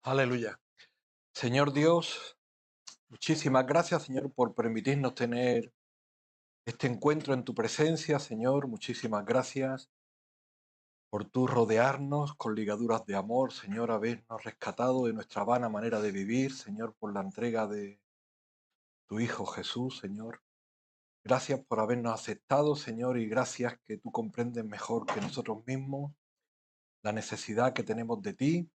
Aleluya. Señor Dios, muchísimas gracias, Señor, por permitirnos tener este encuentro en tu presencia, Señor. Muchísimas gracias por tu rodearnos con ligaduras de amor, Señor, habernos rescatado de nuestra vana manera de vivir, Señor, por la entrega de tu Hijo Jesús, Señor. Gracias por habernos aceptado, Señor, y gracias que tú comprendes mejor que nosotros mismos la necesidad que tenemos de ti,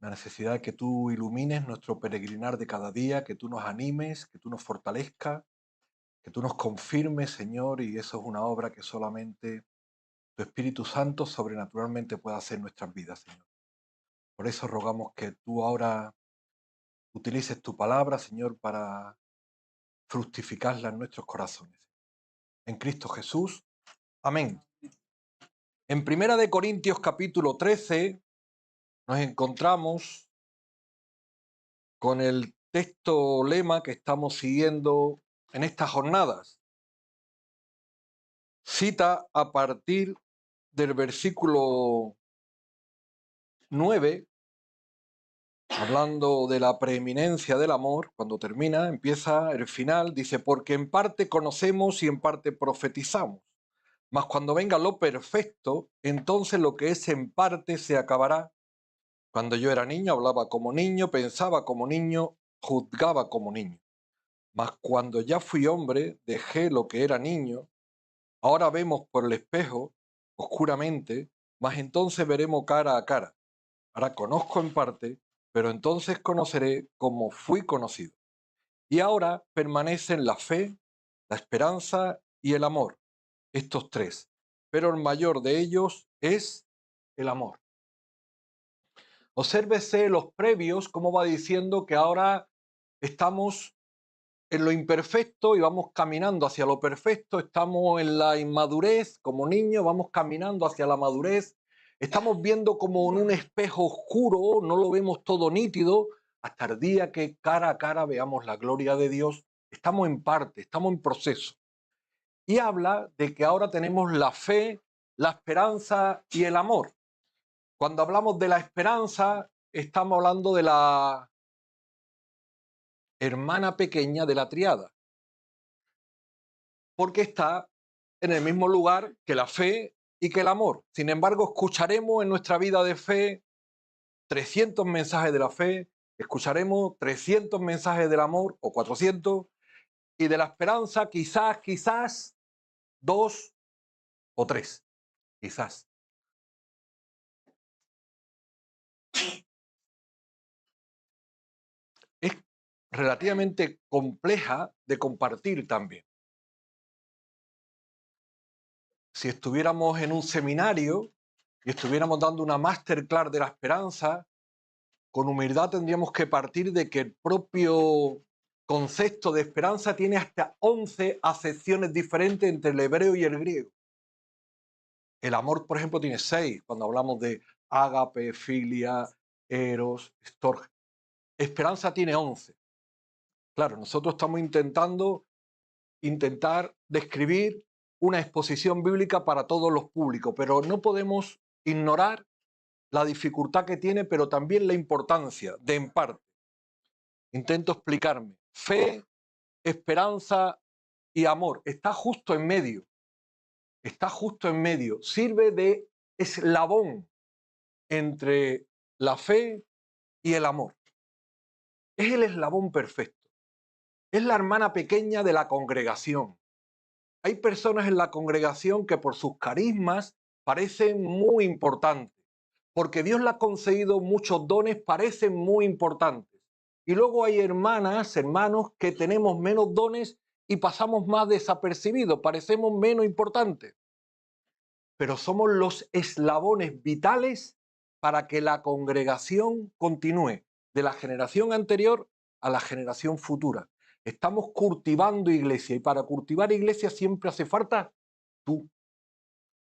la necesidad de que tú ilumines nuestro peregrinar de cada día, que tú nos animes, que tú nos fortalezcas, que tú nos confirmes, Señor, y eso es una obra que solamente tu Espíritu Santo sobrenaturalmente puede hacer en nuestras vidas, Señor. Por eso rogamos que tú ahora utilices tu palabra, Señor, para fructificarla en nuestros corazones. En Cristo Jesús. Amén. En Primera de Corintios capítulo 13 nos encontramos con el texto lema que estamos siguiendo en estas jornadas. Cita a partir del versículo 9, hablando de la preeminencia del amor. Cuando termina, empieza el final, dice, porque en parte conocemos y en parte profetizamos, mas cuando venga lo perfecto, entonces lo que es en parte se acabará. Cuando yo era niño, hablaba como niño, pensaba como niño, juzgaba como niño. Mas cuando ya fui hombre, dejé lo que era niño. Ahora vemos por el espejo, oscuramente, mas entonces veremos cara a cara. Ahora conozco en parte, pero entonces conoceré como fui conocido. Y ahora permanecen la fe, la esperanza y el amor, estos tres. Pero el mayor de ellos es el amor. Obsérvese los previos, cómo va diciendo que ahora estamos en lo imperfecto y vamos caminando hacia lo perfecto, estamos en la inmadurez como niños, vamos caminando hacia la madurez, estamos viendo como en un espejo oscuro, no lo vemos todo nítido, hasta el día que cara a cara veamos la gloria de Dios. Estamos en parte, estamos en proceso. Y habla de que ahora tenemos la fe, la esperanza y el amor. Cuando hablamos de la esperanza, estamos hablando de la hermana pequeña de la triada, porque está en el mismo lugar que la fe y que el amor. Sin embargo, escucharemos en nuestra vida de fe 300 mensajes de la fe, escucharemos 300 mensajes del amor o 400, y de la esperanza quizás 2 o 3, quizás. Es relativamente compleja de compartir también. Si estuviéramos en un seminario y estuviéramos dando una masterclass de la esperanza, con humildad tendríamos que partir de que el propio concepto de esperanza tiene hasta 11 acepciones diferentes entre el hebreo y el griego. El amor, por ejemplo, tiene 6, cuando hablamos de ágape, filia, eros, storge. Esperanza tiene 11. Claro, nosotros estamos intentar describir una exposición bíblica para todos los públicos, pero no podemos ignorar la dificultad que tiene, pero también la importancia de en parte. Intento explicarme. Fe, esperanza y amor. Está justo en medio. Está justo en medio. Sirve de eslabón entre la fe y el amor. Es el eslabón perfecto. Es la hermana pequeña de la congregación. Hay personas en la congregación que por sus carismas parecen muy importantes. Porque Dios le ha concedido muchos dones, parecen muy importantes. Y luego hay hermanas, hermanos, que tenemos menos dones y pasamos más desapercibidos, parecemos menos importantes. Pero somos los eslabones vitales para que la congregación continúe de la generación anterior a la generación futura. Estamos cultivando iglesia y para cultivar iglesia siempre hace falta tú.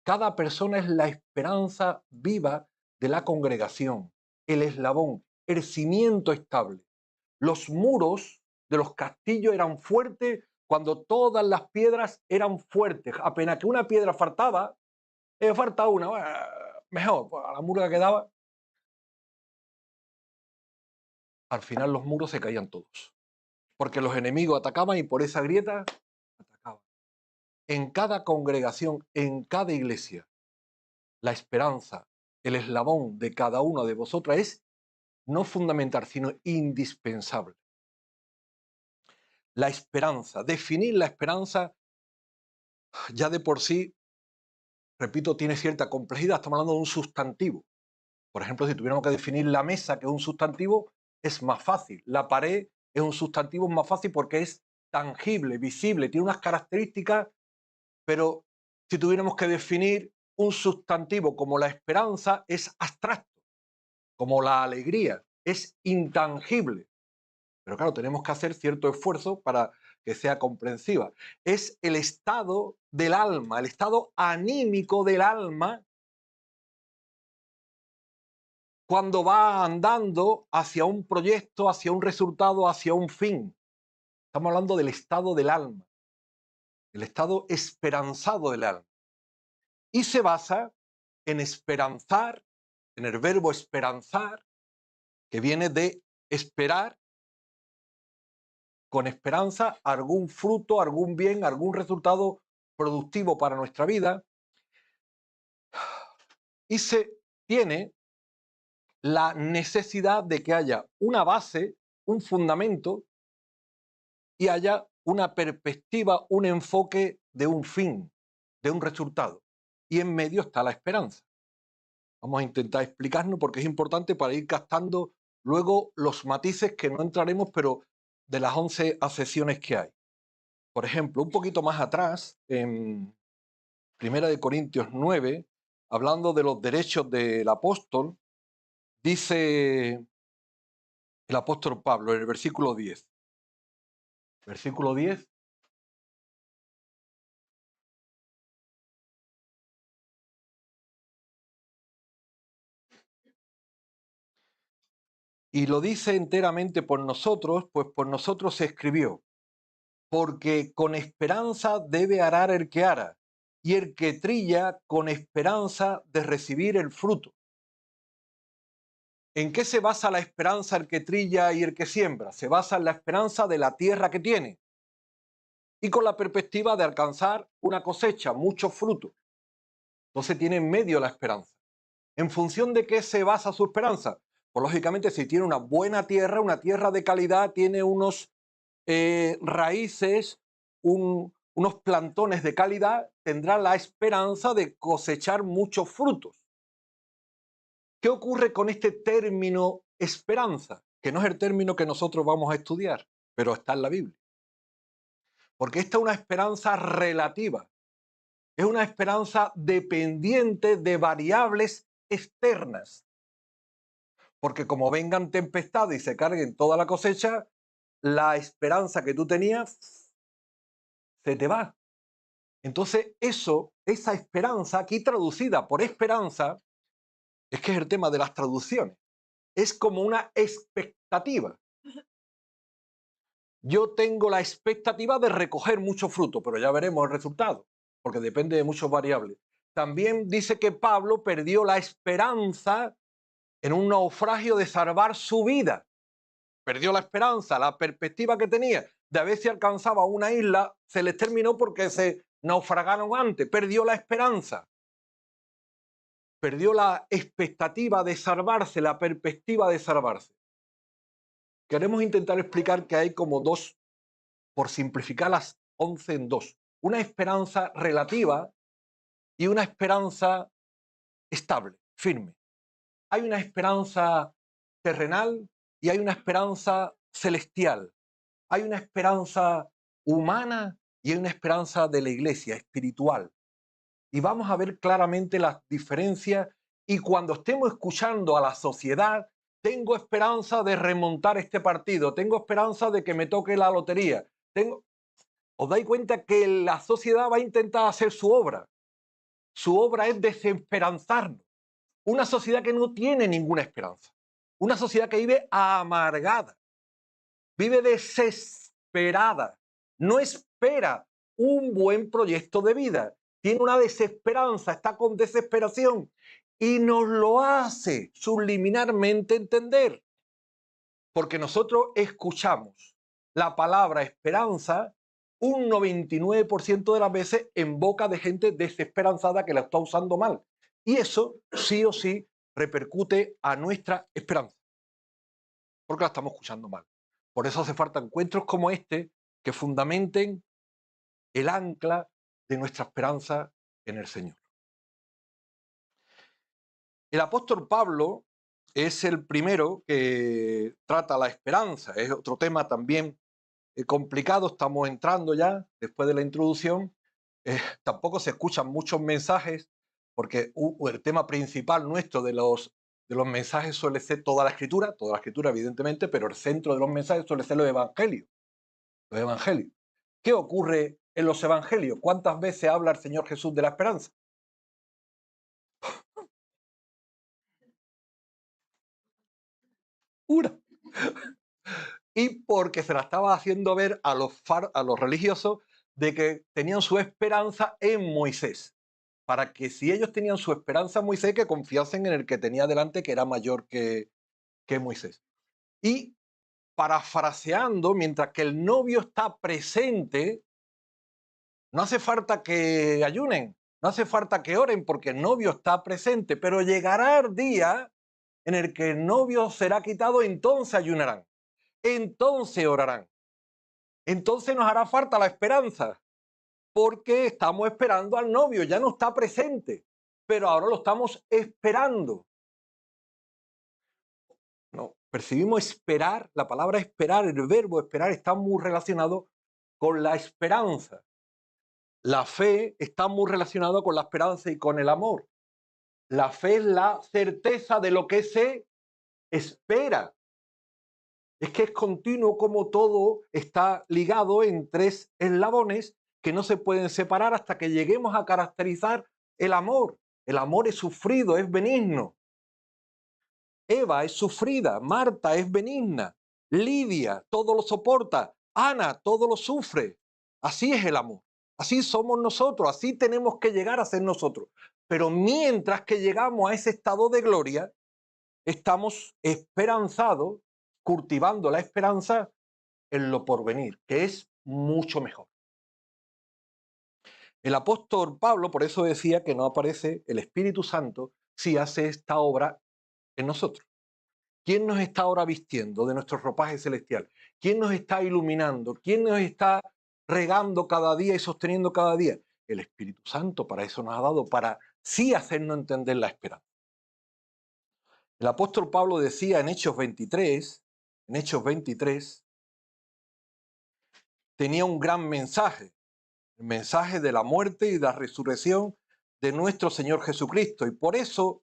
Cada persona es la esperanza viva de la congregación, el eslabón, el cimiento estable. Los muros de los castillos eran fuertes cuando todas las piedras eran fuertes. Apenas que una piedra faltaba, falta una, mejor, pues, a la murga quedaba. al final los muros se caían todos. Porque los enemigos atacaban y por esa grieta atacaban. En cada congregación, en cada iglesia, la esperanza, el eslabón de cada una de vosotras es no fundamental, sino indispensable. La esperanza, definir la esperanza ya de por sí, repito, tiene cierta complejidad. Estamos hablando de un sustantivo. Por ejemplo, si tuviéramos que definir la mesa, que es un sustantivo, es más fácil. La pared es un sustantivo más fácil porque es tangible, visible, tiene unas características, pero si tuviéramos que definir un sustantivo como la esperanza, es abstracto, como la alegría, es intangible. Pero claro, tenemos que hacer cierto esfuerzo para que sea comprensiva. Es el estado del alma, el estado anímico del alma cuando va andando hacia un proyecto, hacia un resultado, hacia un fin. Estamos hablando del estado del alma, el estado esperanzado del alma. Y se basa en esperanzar, en el verbo esperanzar, que viene de esperar con esperanza algún fruto, algún bien, algún resultado productivo para nuestra vida. Y se tiene la necesidad de que haya una base, un fundamento, y haya una perspectiva, un enfoque de un fin, de un resultado. Y en medio está la esperanza. Vamos a intentar explicarnos porque es importante para ir captando luego los matices que no entraremos, pero de las 11 acepciones que hay. Por ejemplo, un poquito más atrás, en 1 Corintios 9, hablando de los derechos del apóstol, dice el apóstol Pablo en el versículo 10. Versículo 10. Y lo dice enteramente por nosotros, pues por nosotros se escribió, porque con esperanza debe arar el que ara, y el que trilla con esperanza de recibir el fruto. ¿En qué se basa la esperanza el que trilla y el que siembra? Se basa en la esperanza de la tierra que tiene y con la perspectiva de alcanzar una cosecha, mucho fruto. Entonces tiene en medio la esperanza. ¿En función de qué se basa su esperanza? Pues lógicamente si tiene una buena tierra, una tierra de calidad, tiene unos raíces, unos plantones de calidad, tendrá la esperanza de cosechar muchos frutos. ¿Qué ocurre con este término esperanza? Que no es el término que nosotros vamos a estudiar, pero está en la Biblia. Porque esta es una esperanza relativa, es una esperanza dependiente de variables externas. Porque como vengan tempestades y se carguen toda la cosecha, la esperanza que tú tenías se te va. Entonces esa esperanza, aquí traducida por esperanza, es que es el tema de las traducciones, es como una expectativa. Yo tengo la expectativa de recoger mucho fruto, pero ya veremos el resultado, porque depende de muchas variables. También dice que Pablo perdió la esperanza en un naufragio de salvar su vida. Perdió la esperanza, la perspectiva que tenía de a ver si alcanzaba una isla, se les terminó porque se naufragaron antes. Perdió la esperanza. Perdió la expectativa de salvarse, la perspectiva de salvarse. Queremos intentar explicar que hay como dos, por simplificar las 11 en dos. Una esperanza relativa y una esperanza estable, firme. Hay una esperanza terrenal y hay una esperanza celestial. Hay una esperanza humana y hay una esperanza de la iglesia, espiritual. Y vamos a ver claramente las diferencias y cuando estemos escuchando a la sociedad, tengo esperanza de remontar este partido, tengo esperanza de que me toque la lotería. ¿Os dais cuenta que la sociedad va a intentar hacer su obra? Su obra es desesperanzarnos. Una sociedad que no tiene ninguna esperanza. Una sociedad que vive amargada, vive desesperada, no espera un buen proyecto de vida, tiene una desesperanza, está con desesperación y nos lo hace subliminarmente entender. Porque nosotros escuchamos la palabra esperanza un 99% de las veces en boca de gente desesperanzada que la está usando mal. Y eso sí o sí repercute a nuestra esperanza, porque la estamos escuchando mal. Por eso hace falta encuentros como este que fundamenten el ancla de nuestra esperanza en el Señor. El apóstol Pablo es el primero que trata la esperanza. Es otro tema también complicado. Estamos entrando ya, después de la introducción. Tampoco se escuchan muchos mensajes, porque el tema principal nuestro de los mensajes suele ser toda la escritura evidentemente, pero el centro de los mensajes suele ser los evangelios. Los evangelios. ¿Qué ocurre en los evangelios? ¿Cuántas veces habla el Señor Jesús de la esperanza? Una. Y porque se la estaba haciendo ver a los religiosos de que tenían su esperanza en Moisés, para que si ellos tenían su esperanza en Moisés, que confiasen en el que tenía delante, que era mayor que Moisés. Y parafraseando, mientras que el novio está presente, no hace falta que ayunen, no hace falta que oren, porque el novio está presente, pero llegará el día en el que el novio será quitado, entonces ayunarán, entonces orarán. Entonces nos hará falta la esperanza, porque estamos esperando al novio, ya no está presente, pero ahora lo estamos esperando. No, percibimos esperar, la palabra esperar, el verbo esperar está muy relacionado con la esperanza. La fe está muy relacionada con la esperanza y con el amor. La fe es la certeza de lo que se espera. Es que es continuo como todo está ligado en tres eslabones que no se pueden separar hasta que lleguemos a caracterizar el amor. El amor es sufrido, es benigno. Eva es sufrida, Marta es benigna, Lidia todo lo soporta, Ana todo lo sufre. Así es el amor, así somos nosotros, así tenemos que llegar a ser nosotros. Pero mientras que llegamos a ese estado de gloria, estamos esperanzados, cultivando la esperanza en lo porvenir, que es mucho mejor. El apóstol Pablo por eso decía que no aparece el Espíritu Santo si hace esta obra en nosotros. ¿Quién nos está ahora vistiendo de nuestro ropaje celestial? ¿Quién nos está iluminando? ¿Quién nos está regando cada día y sosteniendo cada día? El Espíritu Santo, para eso nos ha dado, para sí hacernos entender la esperanza. El apóstol Pablo decía en Hechos 23, tenía un gran mensaje, el mensaje de la muerte y la resurrección de nuestro Señor Jesucristo. Y por eso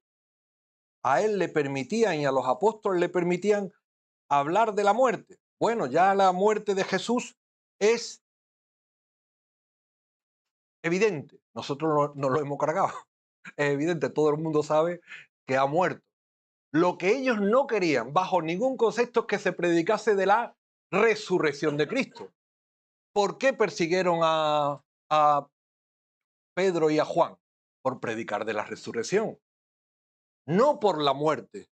a él le permitían y a los apóstoles le permitían hablar de la muerte. Bueno, ya la muerte de Jesús es evidente. Nosotros no lo hemos cargado. Es evidente, todo el mundo sabe que ha muerto. Lo que ellos no querían, bajo ningún concepto, es que se predicase de la resurrección de Cristo. ¿Por qué persiguieron a Pedro y a Juan? Por predicar de la resurrección. No por la muerte,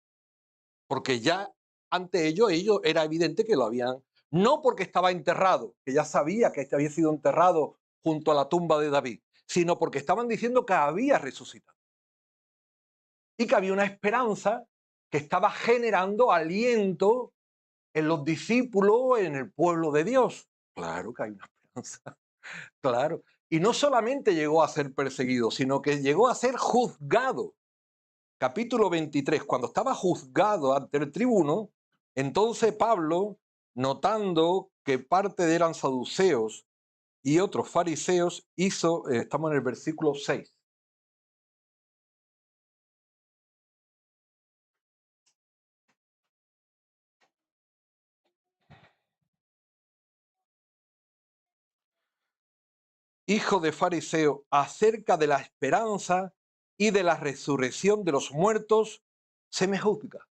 porque ya ante ellos era evidente que lo habían, no porque estaba enterrado, que ya sabía que había sido enterrado junto a la tumba de David, sino porque estaban diciendo que había resucitado y que había una esperanza que estaba generando aliento en los discípulos, en el pueblo de Dios. Claro que hay una esperanza, claro. Y no solamente llegó a ser perseguido, sino que llegó a ser juzgado. Capítulo 23, cuando estaba juzgado ante el tribuno, entonces Pablo, notando que parte de eran saduceos y otros fariseos, estamos en el versículo 6. Hijo de fariseo, acerca de la esperanza y de la resurrección de los muertos, se me juzga.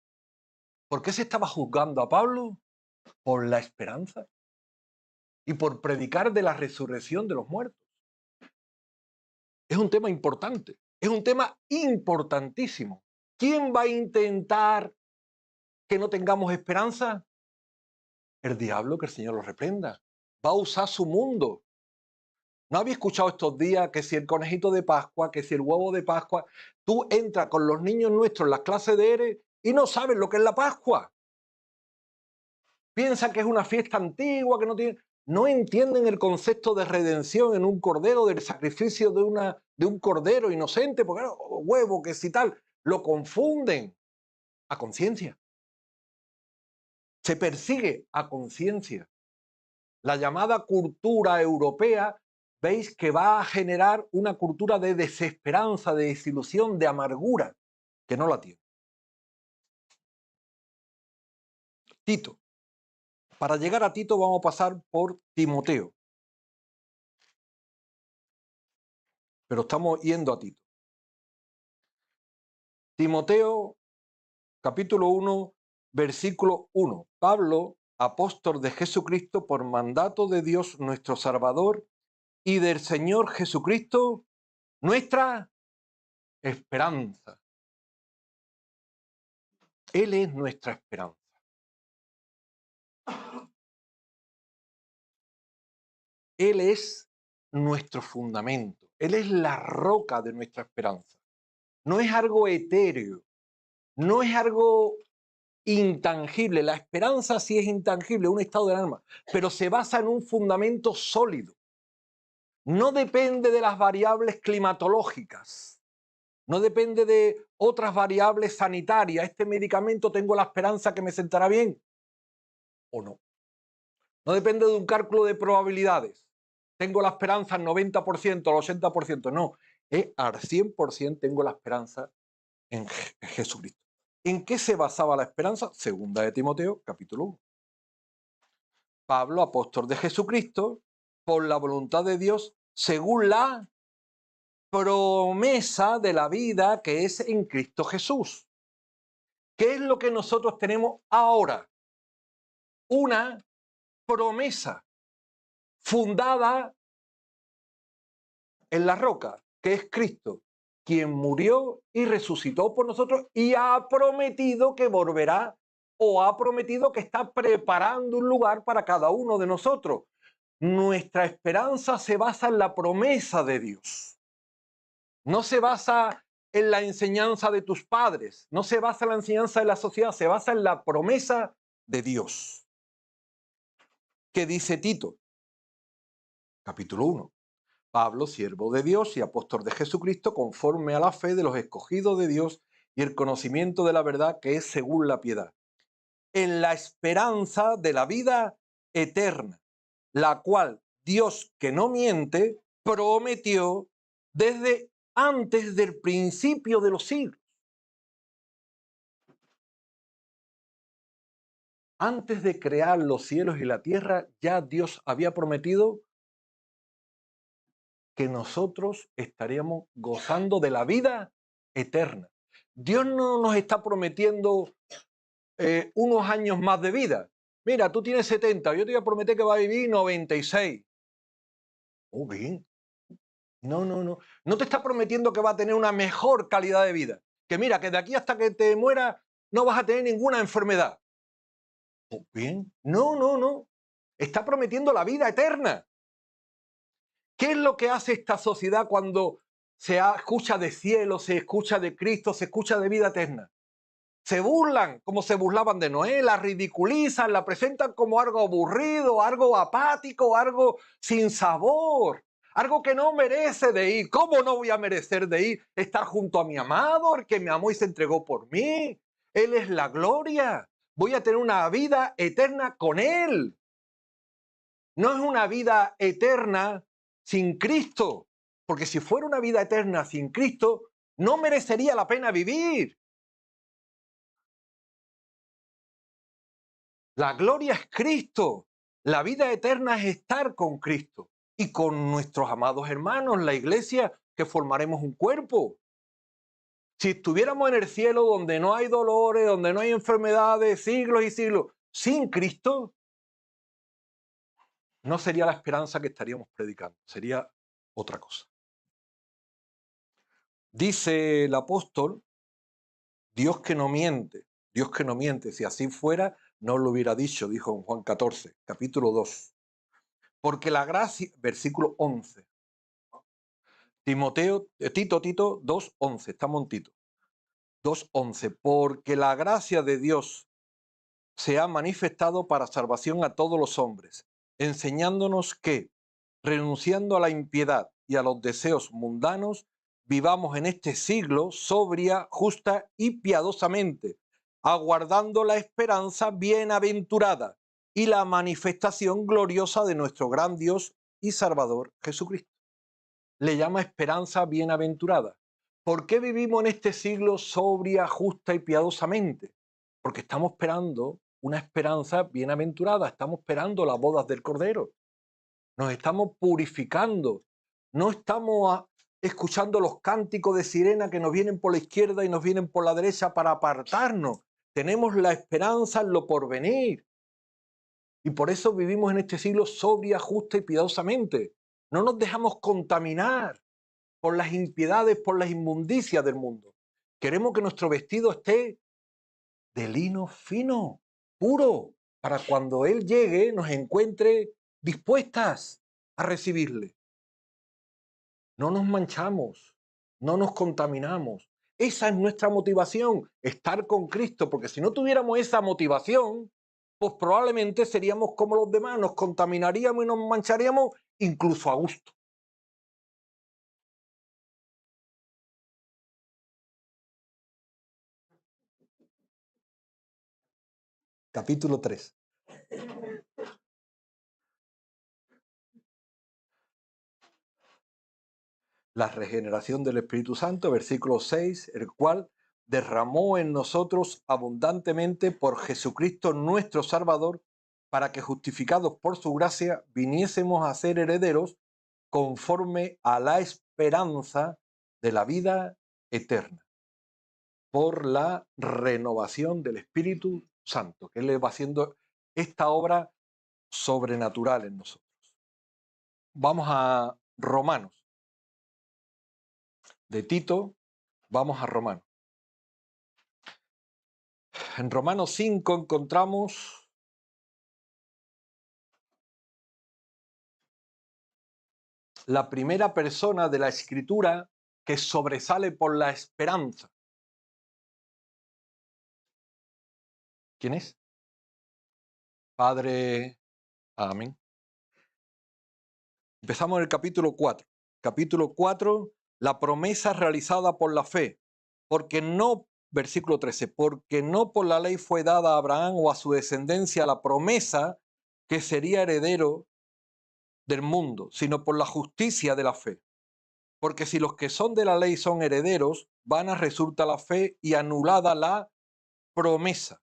¿Por qué se estaba juzgando a Pablo? Por la esperanza y por predicar de la resurrección de los muertos. Es un tema importante, es un tema importantísimo. ¿Quién va a intentar que no tengamos esperanza? el diablo, que el Señor lo reprenda, va a usar su mundo. ¿No habéis escuchado estos días que si el conejito de Pascua, que si el huevo de Pascua? Tú entras con los niños nuestros en las clases de ERE y no sabes lo que es la Pascua. Piensan que es una fiesta antigua, que no tiene... No entienden el concepto de redención en un cordero, del sacrificio de un cordero inocente, porque huevo, que si tal, lo confunden a conciencia. Se persigue a conciencia. La llamada cultura europea, veis que va a generar una cultura de desesperanza, de desilusión, de amargura, que no la tiene. Tito. Para llegar a Tito vamos a pasar por Timoteo. Pero estamos yendo a Tito. Timoteo, capítulo 1, versículo 1. Pablo, apóstol de Jesucristo, por mandato de Dios nuestro Salvador y del Señor Jesucristo, nuestra esperanza. Él es nuestra esperanza. Él es nuestro fundamento. Él es la roca de nuestra esperanza. No es algo etéreo, no es algo intangible. La esperanza sí es intangible, un estado del alma, pero se basa en un fundamento sólido. No depende de las variables climatológicas, no depende de otras variables sanitarias. Este medicamento tengo la esperanza que me sentará bien o no. No depende de un cálculo de probabilidades. Tengo la esperanza al 90%, al 80%. No, al 100% tengo la esperanza en Jesucristo. ¿En qué se basaba la esperanza? Segunda de Timoteo, capítulo 1. Pablo, apóstol de Jesucristo, por la voluntad de Dios, según la promesa de la vida que es en Cristo Jesús. ¿Qué es lo que nosotros tenemos ahora? Una promesa fundada en la roca, que es Cristo, quien murió y resucitó por nosotros y ha prometido que volverá, o ha prometido que está preparando un lugar para cada uno de nosotros. Nuestra esperanza se basa en la promesa de Dios. No se basa en la enseñanza de tus padres, no se basa en la enseñanza de la sociedad, se basa en la promesa de Dios. ¿Qué dice Tito? Capítulo 1. Pablo, siervo de Dios y apóstol de Jesucristo, conforme a la fe de los escogidos de Dios y el conocimiento de la verdad que es según la piedad, en la esperanza de la vida eterna, la cual Dios, que no miente, prometió desde antes del principio de los siglos. Antes de crear los cielos y la tierra, ya Dios había prometido que nosotros estaríamos gozando de la vida eterna. Dios no nos está prometiendo unos años más de vida. Mira, tú tienes 70, yo te voy a prometer que va a vivir 96. Oh, bien. No, no, no. No te está prometiendo que va a tener una mejor calidad de vida. Que mira, que de aquí hasta que te mueras no vas a tener ninguna enfermedad. Oh, bien. No, no, no. Está prometiendo la vida eterna. ¿Qué es lo que hace esta sociedad cuando se escucha de cielo, se escucha de Cristo, se escucha de vida eterna? Se burlan, como se burlaban de Noé, la ridiculizan, la presentan como algo aburrido, algo apático, algo sin sabor, algo que no merece de ir. ¿Cómo no voy a merecer de ir? Estar junto a mi amado, el que me amó y se entregó por mí. Él es la gloria. Voy a tener una vida eterna con Él. No es una vida eterna sin Cristo, porque si fuera una vida eterna sin Cristo, no merecería la pena vivir. La gloria es Cristo. La vida eterna es estar con Cristo y con nuestros amados hermanos, la iglesia, que formaremos un cuerpo. Si estuviéramos en el cielo donde no hay dolores, donde no hay enfermedades, siglos y siglos, sin Cristo, no sería la esperanza que estaríamos predicando, sería otra cosa. Dice el apóstol, Dios que no miente, Dios que no miente, si así fuera, no lo hubiera dicho, dijo en Juan 14, capítulo 2. Porque la gracia, versículo 11, Tito 2:11, estamos en Tito 2:11, porque la gracia de Dios se ha manifestado para salvación a todos los hombres, enseñándonos que, renunciando a la impiedad y a los deseos mundanos, vivamos en este siglo sobria, justa y piadosamente, aguardando la esperanza bienaventurada y la manifestación gloriosa de nuestro gran Dios y Salvador Jesucristo. Le llama esperanza bienaventurada. ¿Por qué vivimos en este siglo sobria, justa y piadosamente? Porque estamos esperando una esperanza bienaventurada, estamos esperando las bodas del Cordero, nos estamos purificando, no estamos escuchando los cánticos de sirena que nos vienen por la izquierda y nos vienen por la derecha para apartarnos. Tenemos la esperanza en lo porvenir. Y por eso vivimos en este siglo sobria, justa y piadosamente. No nos dejamos contaminar por las impiedades, por las inmundicias del mundo. Queremos que nuestro vestido esté de lino fino, puro, para cuando Él llegue nos encuentre dispuestas a recibirle. No nos manchamos, no nos contaminamos. Esa es nuestra motivación, estar con Cristo, porque si no tuviéramos esa motivación, pues probablemente seríamos como los demás, nos contaminaríamos y nos mancharíamos incluso a gusto. Capítulo 3. La regeneración del Espíritu Santo, versículo 6, el cual derramó en nosotros abundantemente por Jesucristo nuestro Salvador, para que justificados por su gracia viniésemos a ser herederos conforme a la esperanza de la vida eterna, por la renovación del Espíritu Santo, que Él va haciendo esta obra sobrenatural en nosotros. Vamos a Romanos. De Tito, vamos a Romanos. En Romanos 5 encontramos la primera persona de la Escritura que sobresale por la esperanza. ¿Quién es? Padre. Amén. Empezamos en el capítulo 4. Capítulo 4, la promesa realizada por la fe. Porque no, versículo 13, porque no por la ley fue dada a Abraham o a su descendencia la promesa que sería heredero del mundo, sino por la justicia de la fe. Porque si los que son de la ley son herederos, vana resulta la fe y anulada la promesa.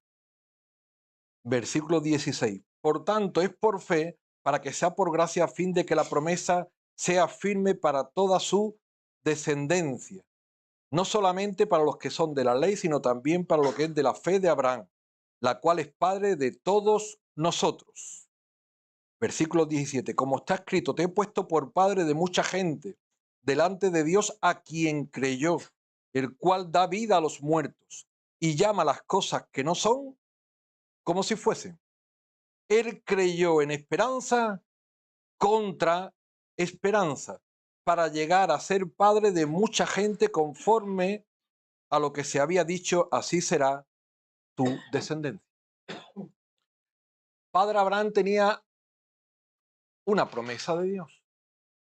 Versículo 16. Por tanto, es por fe, para que sea por gracia, a fin de que la promesa sea firme para toda su descendencia. No solamente para los que son de la ley, sino también para lo que es de la fe de Abraham, la cual es padre de todos nosotros. Versículo 17. Como está escrito, te he puesto por padre de mucha gente, delante de Dios a quien creyó, el cual da vida a los muertos y llama las cosas que no son como si fuesen. Él creyó en esperanza contra esperanza, para llegar a ser padre de mucha gente conforme a lo que se había dicho, así será tu descendencia. Padre Abraham tenía una promesa de Dios.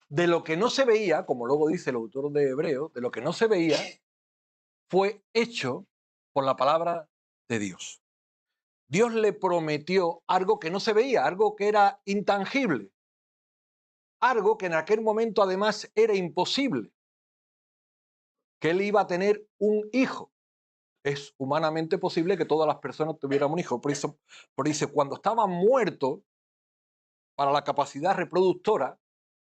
De lo que no se veía, como luego dice el autor de Hebreos, de lo que no se veía, fue hecho por la palabra de Dios. Dios le prometió algo que no se veía, algo que era intangible, algo que en aquel momento además era imposible, que él iba a tener un hijo. Es humanamente posible que todas las personas tuvieran un hijo. Por eso dice, cuando estaba muerto para la capacidad reproductora,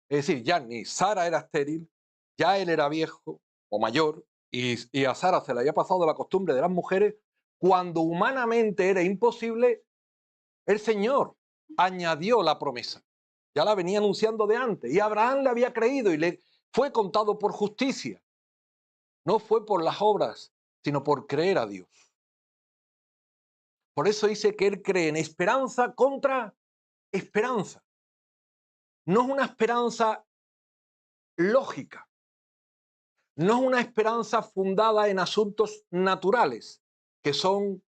es decir, ya ni Sara era estéril, ya él era viejo o mayor, y a Sara se le había pasado la costumbre de las mujeres, cuando humanamente era imposible, el Señor añadió la promesa. Ya la venía anunciando de antes, y Abraham le había creído y le fue contado por justicia. No fue por las obras, sino por creer a Dios. Por eso dice que él cree en esperanza contra esperanza. No es una esperanza lógica, no es una esperanza fundada en asuntos naturales, que son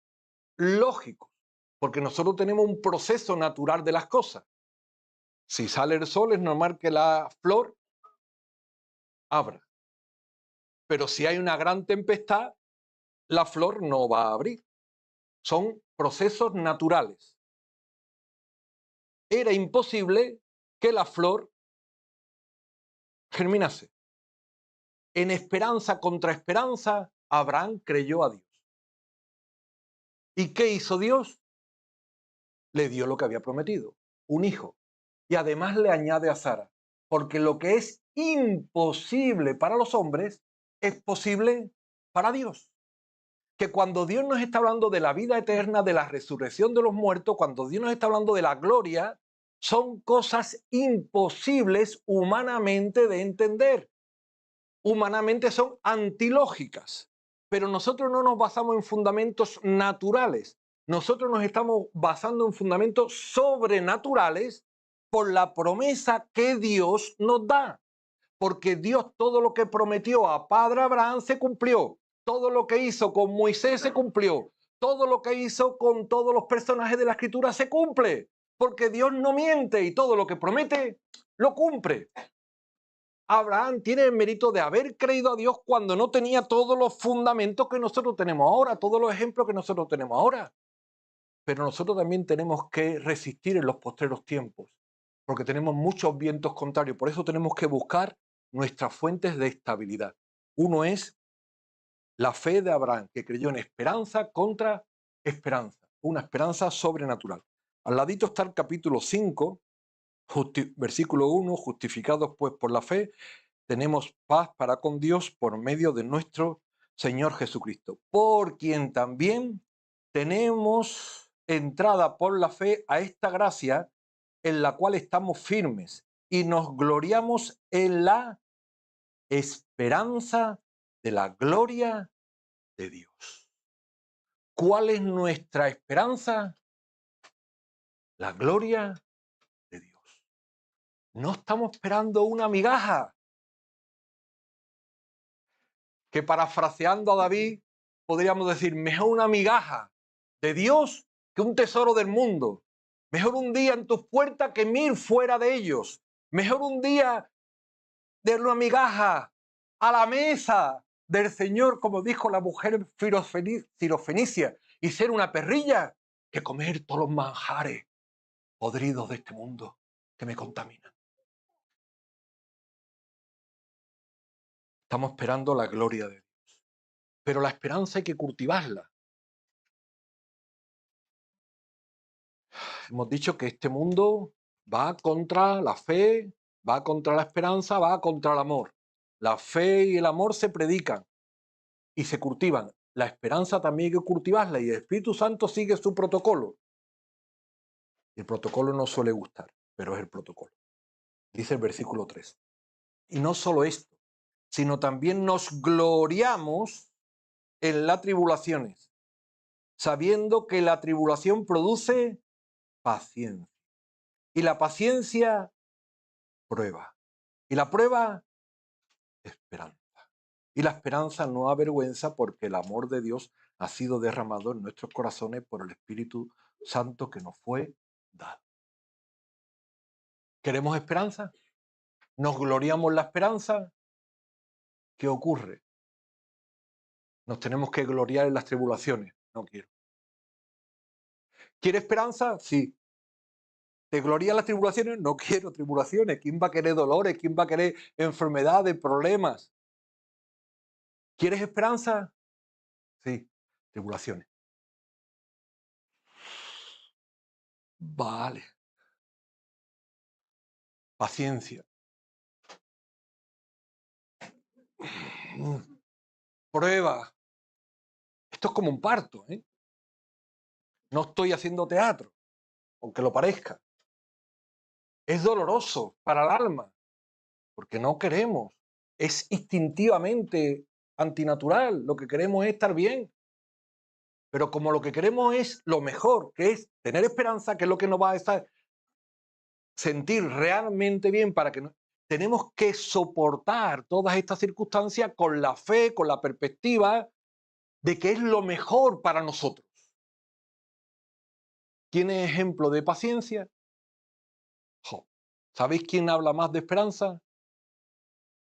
lógicos, porque nosotros tenemos un proceso natural de las cosas. Si sale el sol es normal que la flor abra, pero si hay una gran tempestad, la flor no va a abrir. Son procesos naturales. Era imposible que la flor germinase. En esperanza contra esperanza, Abraham creyó a Dios. ¿Y qué hizo Dios? Le dio lo que había prometido, un hijo. Y además le añade a Sara, porque lo que es imposible para los hombres es posible para Dios. Que cuando Dios nos está hablando de la vida eterna, de la resurrección de los muertos, cuando Dios nos está hablando de la gloria, son cosas imposibles humanamente de entender. Humanamente son antilógicas, pero nosotros no nos basamos en fundamentos naturales, nosotros nos estamos basando en fundamentos sobrenaturales por la promesa que Dios nos da, porque Dios todo lo que prometió a padre Abraham se cumplió, todo lo que hizo con Moisés se cumplió, todo lo que hizo con todos los personajes de la escritura se cumple, porque Dios no miente y todo lo que promete lo cumple. Abraham tiene el mérito de haber creído a Dios cuando no tenía todos los fundamentos que nosotros tenemos ahora, todos los ejemplos que nosotros tenemos ahora. Pero nosotros también tenemos que resistir en los postreros tiempos, porque tenemos muchos vientos contrarios. Por eso tenemos que buscar nuestras fuentes de estabilidad. Uno es la fe de Abraham, que creyó en esperanza contra esperanza, una esperanza sobrenatural. Al ladito está el capítulo 5, versículo 1, justificados pues por la fe, tenemos paz para con Dios por medio de nuestro Señor Jesucristo, por quien también tenemos entrada por la fe a esta gracia en la cual estamos firmes y nos gloriamos en la esperanza de la gloria de Dios. ¿Cuál es nuestra esperanza? La gloria de Dios. No estamos esperando una migaja, que parafraseando a David podríamos decir, mejor una migaja de Dios que un tesoro del mundo. Mejor un día en tus puertas que 1000 fuera de ellos. Mejor un día de una migaja a la mesa del Señor, como dijo la mujer sirofenicia, y ser una perrilla, que comer todos los manjares podridos de este mundo que me contaminan. Estamos esperando la gloria de Dios. Pero la esperanza hay que cultivarla. Hemos dicho que este mundo va contra la fe, va contra la esperanza, va contra el amor. La fe y el amor se predican y se cultivan. La esperanza también hay que cultivarla y el Espíritu Santo sigue su protocolo. El protocolo no suele gustar, pero es el protocolo. Dice el versículo 3. Y no solo esto, sino también nos gloriamos en las tribulaciones, sabiendo que la tribulación produce paciencia. Y la paciencia, prueba. Y la prueba, esperanza. Y la esperanza no avergüenza, porque el amor de Dios ha sido derramado en nuestros corazones por el Espíritu Santo que nos fue dado. ¿Queremos esperanza? ¿Nos gloriamos en la esperanza? ¿Qué ocurre? Nos tenemos que gloriar en las tribulaciones. No quiero. ¿Quiere esperanza? Sí. ¿Te glorías en las tribulaciones? No quiero tribulaciones. ¿Quién va a querer dolores? ¿Quién va a querer enfermedades, problemas? ¿Quieres esperanza? Sí. Tribulaciones. Vale. Paciencia. Prueba. Esto es como un parto, ¿eh? No estoy haciendo teatro, aunque lo parezca. Es doloroso para el alma, porque no queremos. Es instintivamente antinatural. Lo que queremos es estar bien. Pero como lo que queremos es lo mejor, que es tener esperanza, que es lo que nos va a estar sentir realmente bien para que tenemos que soportar todas estas circunstancias con la fe, con la perspectiva de que es lo mejor para nosotros. ¿Tiene ejemplo de paciencia? Job. ¿Sabéis quién habla más de esperanza?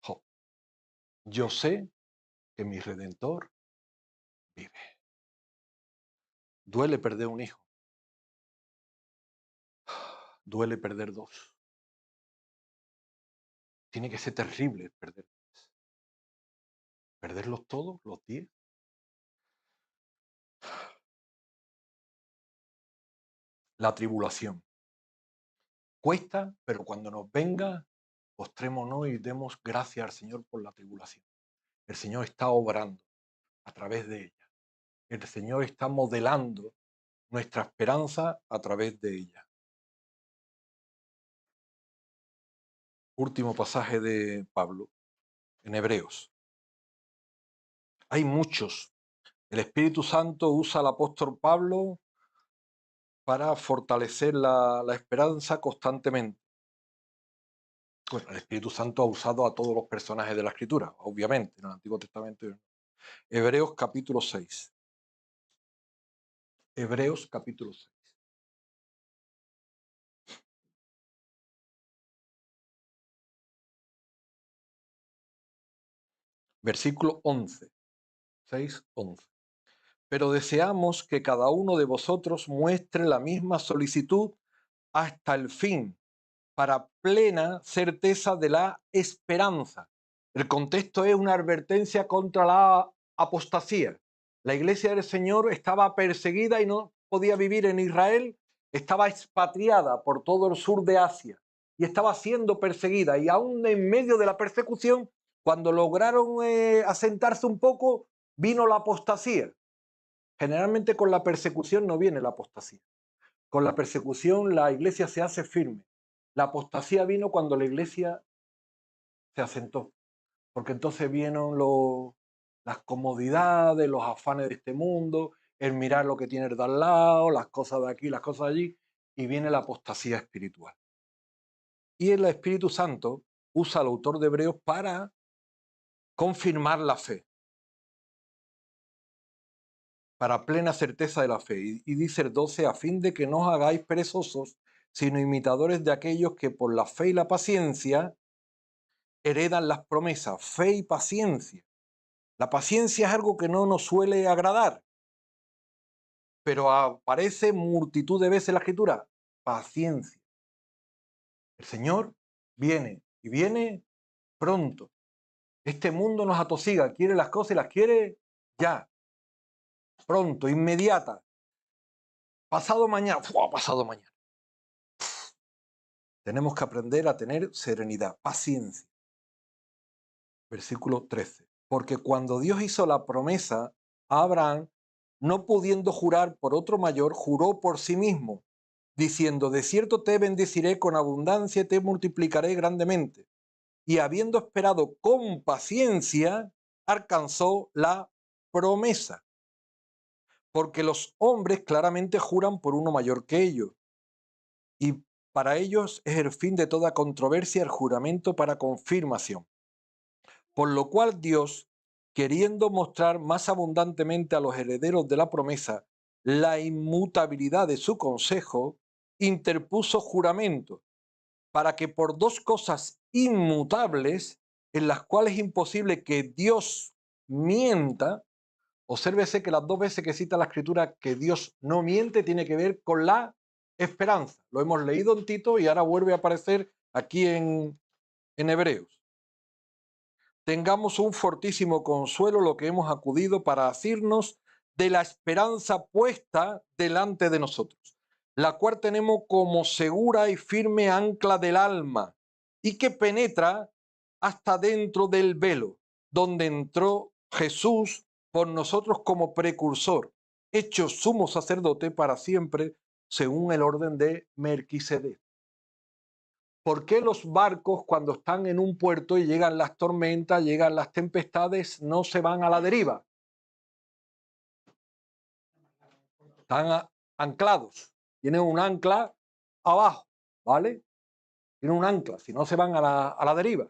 Job. Yo sé que mi Redentor vive. Duele perder un hijo. Duele perder dos. Tiene que ser terrible perder. ¿Perderlos todos, los 10? La tribulación. Cuesta, pero cuando nos venga, postrémonos y demos gracias al Señor por la tribulación. El Señor está obrando a través de ella. El Señor está modelando nuestra esperanza a través de ella. Último pasaje de Pablo, en Hebreos. Hay muchos. El Espíritu Santo usa al apóstol Pablo para fortalecer la esperanza constantemente. Bueno, el Espíritu Santo ha usado a todos los personajes de la Escritura, obviamente, en el Antiguo Testamento. Hebreos capítulo 6. Hebreos capítulo 6. Versículo 11. 6, 11. Pero deseamos que cada uno de vosotros muestre la misma solicitud hasta el fin, para plena certeza de la esperanza. El contexto es una advertencia contra la apostasía. La iglesia del Señor estaba perseguida y no podía vivir en Israel, estaba expatriada por todo el sur de Asia y estaba siendo perseguida. Y aún en medio de la persecución, cuando lograron asentarse un poco, vino la apostasía. Generalmente con la persecución no viene la apostasía. Con la persecución la iglesia se hace firme. La apostasía vino cuando la iglesia se asentó, porque entonces vieron las comodidades, los afanes de este mundo, el mirar lo que tiene de al lado, las cosas de aquí, las cosas de allí, y viene la apostasía espiritual. Y el Espíritu Santo usa al autor de Hebreos para confirmar la fe, para plena certeza de la fe. Y dice el 12, a fin de que no os hagáis perezosos, sino imitadores de aquellos que por la fe y la paciencia heredan las promesas. Fe y paciencia. La paciencia es algo que no nos suele agradar, pero aparece multitud de veces en la Escritura. Paciencia. El Señor viene y viene pronto. Este mundo nos atosiga, quiere las cosas y las quiere ya, pronto, inmediata. Pasado mañana, pasado mañana. Tenemos que aprender a tener serenidad, paciencia. Versículo 13. Porque cuando Dios hizo la promesa a Abraham, no pudiendo jurar por otro mayor, juró por sí mismo, diciendo, de cierto te bendeciré con abundancia y te multiplicaré grandemente. Y habiendo esperado con paciencia, alcanzó la promesa. Porque los hombres claramente juran por uno mayor que ellos. Y para ellos es el fin de toda controversia el juramento para confirmación. Por lo cual Dios, queriendo mostrar más abundantemente a los herederos de la promesa la inmutabilidad de su consejo, interpuso juramento, para que por dos cosas inmutables, en las cuales es imposible que Dios mienta, obsérvese que las dos veces que cita la Escritura que Dios no miente tiene que ver con la esperanza. Lo hemos leído en Tito y ahora vuelve a aparecer aquí en Hebreos. Tengamos un fortísimo consuelo lo que hemos acudido para asirnos de la esperanza puesta delante de nosotros, la cual tenemos como segura y firme ancla del alma y que penetra hasta dentro del velo, donde entró Jesús por nosotros como precursor, hecho sumo sacerdote para siempre, según el orden de Melquisedec. ¿Por qué los barcos cuando están en un puerto y llegan las tormentas, llegan las tempestades, no se van a la deriva? están anclados, tienen un ancla abajo, ¿vale? Tienen un ancla, si no se van a la deriva.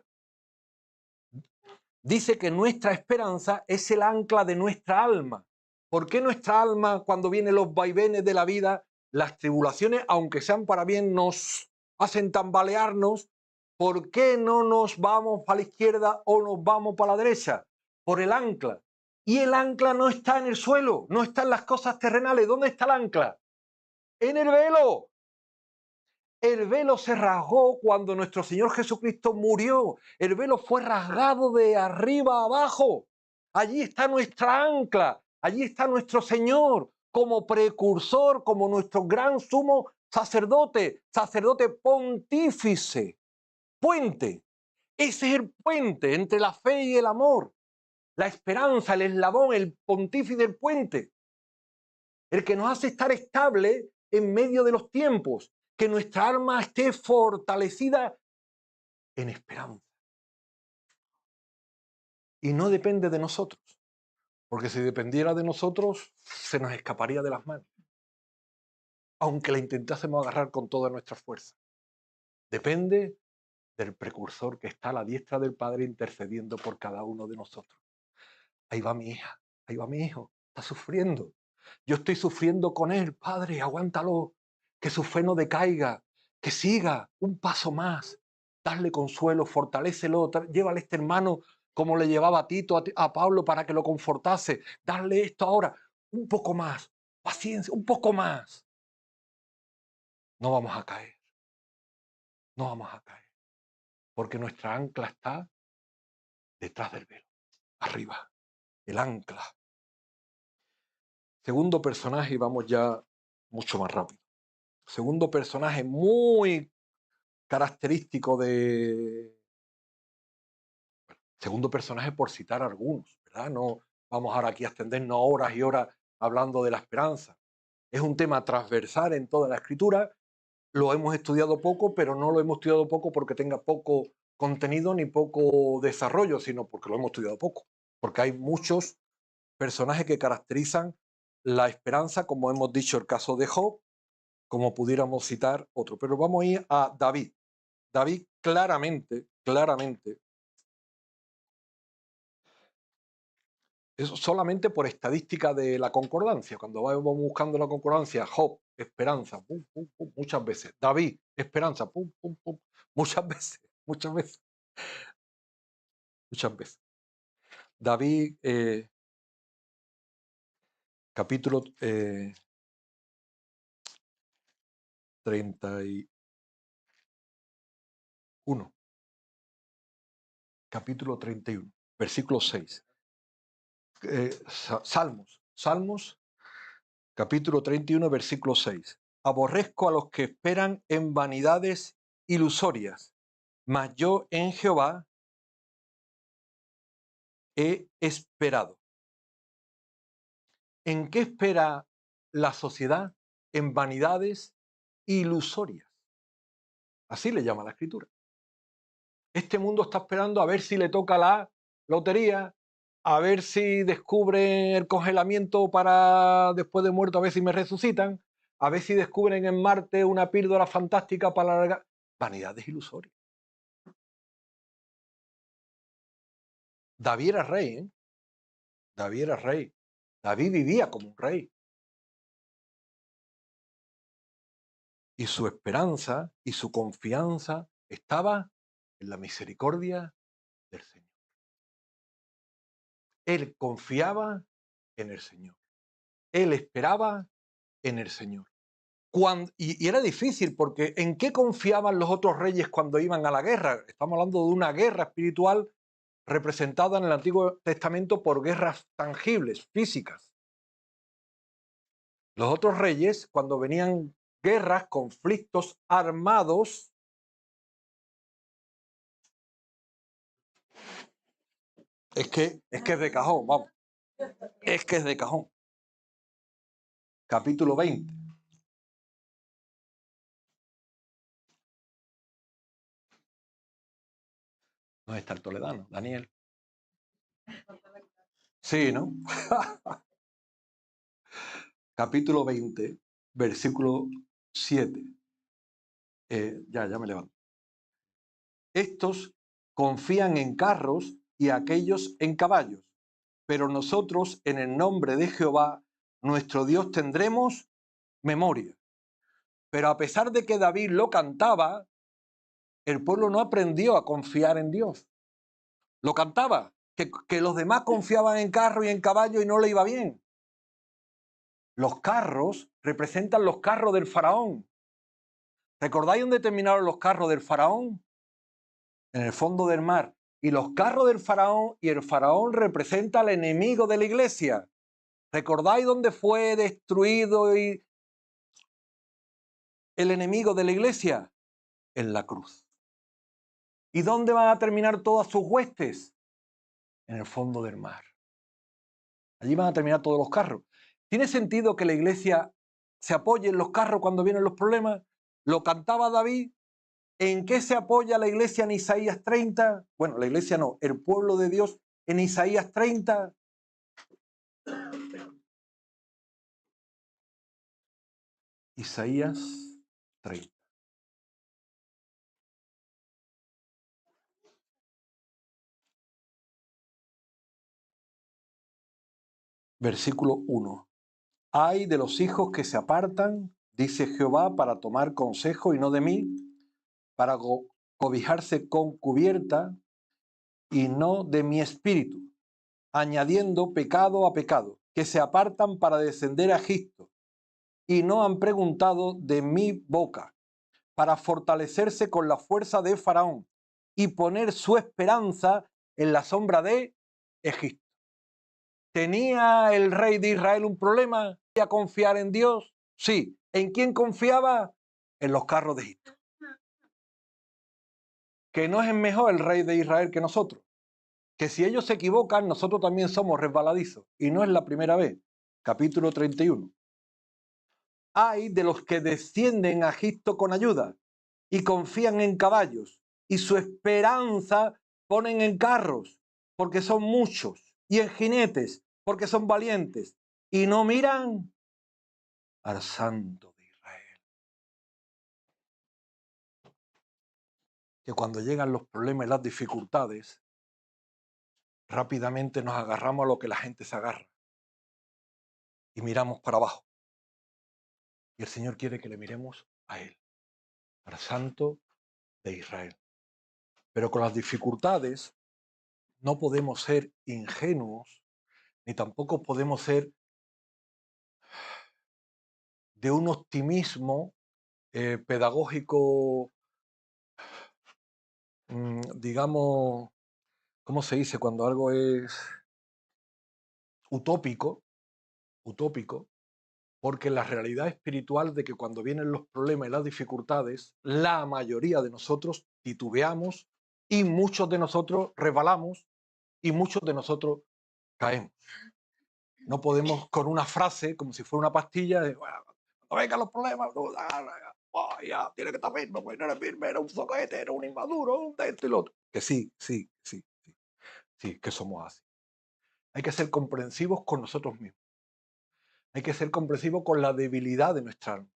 Dice que nuestra esperanza es el ancla de nuestra alma. ¿Por qué nuestra alma, cuando vienen los vaivenes de la vida, las tribulaciones, aunque sean para bien, nos hacen tambalearnos? ¿Por qué no nos vamos para la izquierda o nos vamos para la derecha? Por el ancla. Y el ancla no está en el suelo, no está en las cosas terrenales. ¿Dónde está el ancla? En el velo. El velo se rasgó cuando nuestro Señor Jesucristo murió. El velo fue rasgado de arriba a abajo. Allí está nuestra ancla. Allí está nuestro Señor como precursor, como nuestro gran sumo sacerdote, sacerdote pontífice, puente. Ese es el puente entre la fe y el amor. La esperanza, el eslabón, el pontífice del puente. El que nos hace estar estable en medio de los tiempos, que nuestra alma esté fortalecida en esperanza. Y no depende de nosotros, porque si dependiera de nosotros, se nos escaparía de las manos, aunque la intentásemos agarrar con toda nuestra fuerza. Depende del precursor que está a la diestra del Padre intercediendo por cada uno de nosotros. Ahí va mi hija, ahí va mi hijo, está sufriendo. Yo estoy sufriendo con él, Padre, aguántalo, que su fe no decaiga, que siga un paso más. Darle consuelo, fortalécelo, llévale a este hermano como le llevaba a Tito, a Pablo para que lo confortase. Darle esto ahora, un poco más, paciencia, un poco más. No vamos a caer, no vamos a caer, porque nuestra ancla está detrás del velo, arriba, el ancla. Segundo personaje, y vamos ya mucho más rápido. Segundo personaje muy característico de... Segundo personaje por citar algunos, ¿verdad? No vamos ahora aquí a extendernos horas y horas hablando de la esperanza. Es un tema transversal en toda la escritura, lo hemos estudiado poco, pero no lo hemos estudiado poco porque tenga poco contenido ni poco desarrollo, sino porque lo hemos estudiado poco. Porque hay muchos personajes que caracterizan la esperanza, como hemos dicho el caso de Job, como pudiéramos citar otro. Pero vamos a ir a David. David claramente, eso solamente por estadística de la concordancia. Cuando vamos buscando la concordancia, Job, esperanza, pum, pum, pum, muchas veces. David, esperanza, pum, pum, pum, muchas veces, muchas veces, muchas veces. David, capítulo 31. Capítulo 31, versículo 6. Salmos, capítulo 31, versículo 6. Aborrezco a los que esperan en vanidades ilusorias, mas yo en Jehová he esperado. ¿En qué espera la sociedad? En vanidades ilusorias. Así le llama la escritura. Este mundo está esperando a ver si le toca la lotería, a ver si descubren el congelamiento para después de muerto, a ver si me resucitan, a ver si descubren en Marte una píldora fantástica para alargar. Vanidades ilusorias. David era rey, ¿eh? David era rey. David vivía como un rey. Y su esperanza y su confianza estaba en la misericordia del Señor. Él confiaba en el Señor. Él esperaba en el Señor. Y era difícil porque ¿en qué confiaban los otros reyes cuando iban a la guerra? Estamos hablando de una guerra espiritual representada en el Antiguo Testamento por guerras tangibles, físicas. Los otros reyes, cuando venían guerras, conflictos armados, es que es de cajón, vamos. Es que es de cajón. Capítulo 20. ¿Dónde está el toledano? Daniel. Sí, ¿no? capítulo 20, versículo 7. Ya me levanto. Estos confían en carros y aquellos en caballos, pero nosotros en el nombre de Jehová, nuestro Dios, tendremos memoria. Pero a pesar de que David lo cantaba, el pueblo no aprendió a confiar en Dios. Lo cantaba, que los demás confiaban en carro y en caballo y no le iba bien. Los carros representan los carros del faraón. ¿Recordáis dónde terminaron los carros del faraón? En el fondo del mar. Y los carros del faraón, y el faraón representa al enemigo de la iglesia. ¿Recordáis dónde fue destruido el enemigo de la iglesia? En la cruz. ¿Y dónde van a terminar todas sus huestes? En el fondo del mar. Allí van a terminar todos los carros. ¿Tiene sentido que la iglesia se apoye en los carros cuando vienen los problemas? Lo cantaba David. ¿En qué se apoya la iglesia en Isaías 30? Bueno, la iglesia no, el pueblo de Dios en Isaías 30. Isaías 30. Versículo 1. Ay de los hijos que se apartan, dice Jehová, para tomar consejo y no de mí, para cobijarse con cubierta y no de mi espíritu, añadiendo pecado a pecado, que se apartan para descender a Egipto, y no han preguntado de mi boca, para fortalecerse con la fuerza de Faraón y poner su esperanza en la sombra de Egipto. ¿Tenía el rey de Israel un problema? ¿Quería confiar en Dios? Sí. ¿En quién confiaba? En los carros de Egipto. Que no es mejor el rey de Israel que nosotros. Que si ellos se equivocan, nosotros también somos resbaladizos. Y no es la primera vez. Capítulo 31. Hay de los que descienden a Egipto con ayuda y confían en caballos y su esperanza ponen en carros porque son muchos y en jinetes porque son valientes y no miran al Santo de Israel. Que cuando llegan los problemas y las dificultades, rápidamente nos agarramos a lo que la gente se agarra y miramos para abajo. Y el Señor quiere que le miremos a Él, al Santo de Israel. Pero con las dificultades no podemos ser ingenuos, ni tampoco podemos ser de un optimismo pedagógico, digamos, ¿cómo se dice? Cuando algo es utópico, porque la realidad espiritual de que cuando vienen los problemas y las dificultades, la mayoría de nosotros titubeamos y muchos de nosotros resbalamos y muchos de nosotros caemos. No podemos con una frase, como si fuera una pastilla, de, bueno, cuando vengan los problemas, ya, tiene que estar firme, pues no eres firme, era un zoquete, era un inmaduro, un de esto y lo otro. Que sí, que somos así. Hay que ser comprensivos con nosotros mismos. Hay que ser comprensivos con la debilidad de nuestra alma.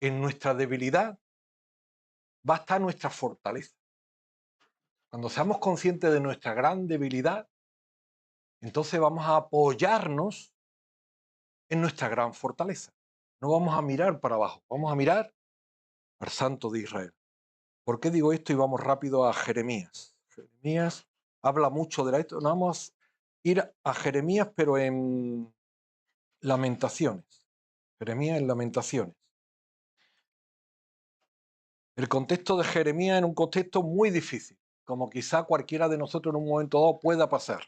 En nuestra debilidad va a estar nuestra fortaleza. Cuando seamos conscientes de nuestra gran debilidad, entonces vamos a apoyarnos en nuestra gran fortaleza. No vamos a mirar para abajo, vamos a mirar al Santo de Israel. ¿Por qué digo esto? Y vamos rápido a Jeremías. Jeremías habla mucho de esto. No vamos a ir a Jeremías, pero en Lamentaciones. Jeremías en Lamentaciones. El contexto de Jeremías era un contexto muy difícil, como quizá cualquiera de nosotros en un momento dado pueda pasar.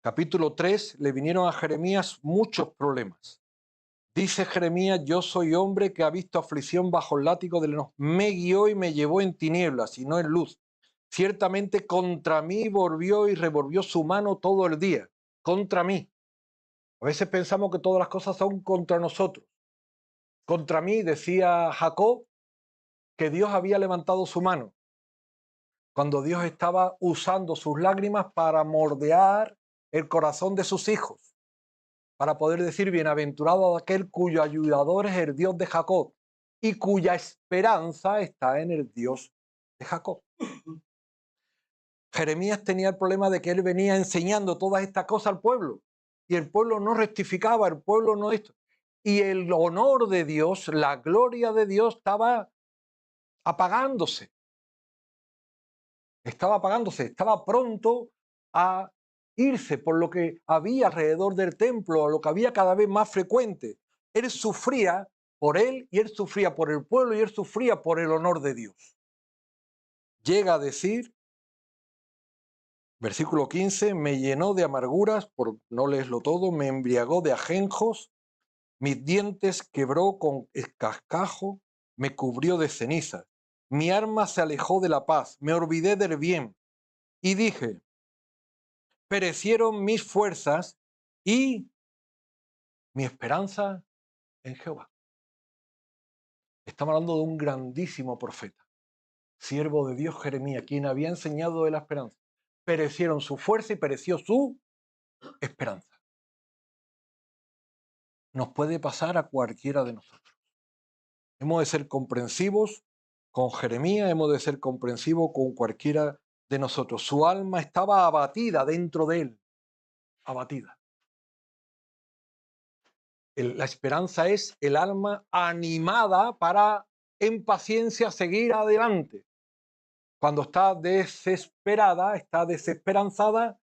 Capítulo 3, le vinieron a Jeremías muchos problemas. Dice Jeremías, yo soy hombre que ha visto aflicción bajo el látigo del enojo. Me guió y me llevó en tinieblas y no en luz. Ciertamente contra mí volvió y revolvió su mano todo el día. Contra mí. A veces pensamos que todas las cosas son contra nosotros. Contra mí, decía Jacob, que Dios había levantado su mano cuando Dios estaba usando sus lágrimas para moldear el corazón de sus hijos. para poder decir bienaventurado aquel cuyo ayudador es el Dios de Jacob y cuya esperanza está en el Dios de Jacob. Jeremías tenía el problema de que él venía enseñando todas estas cosas al pueblo y el pueblo no rectificaba, el pueblo no esto. Y el honor de Dios, la gloria de Dios estaba apagándose. Estaba pronto a irse por lo que había alrededor del templo, a lo que había cada vez más frecuente. Él sufría por él y él sufría por el pueblo y él sufría por el honor de Dios. Llega a decir, versículo 15, me llenó de amarguras, por no leerlo todo, me embriagó de ajenjos, mis dientes quebró con cascajo, me cubrió de ceniza. Mi alma se alejó de la paz, me olvidé del bien y dije, perecieron mis fuerzas y mi esperanza en Jehová. Estamos hablando de un grandísimo profeta, siervo de Dios Jeremías, quien había enseñado de la esperanza. Perecieron su fuerza y pereció su esperanza. Nos puede pasar a cualquiera de nosotros. Hemos de ser comprensivos con Jeremías, hemos de ser comprensivos con cualquiera de nosotros. Su alma estaba abatida dentro de él, abatida. La esperanza es el alma animada para en paciencia seguir adelante. Cuando está desesperada, está desesperanzada,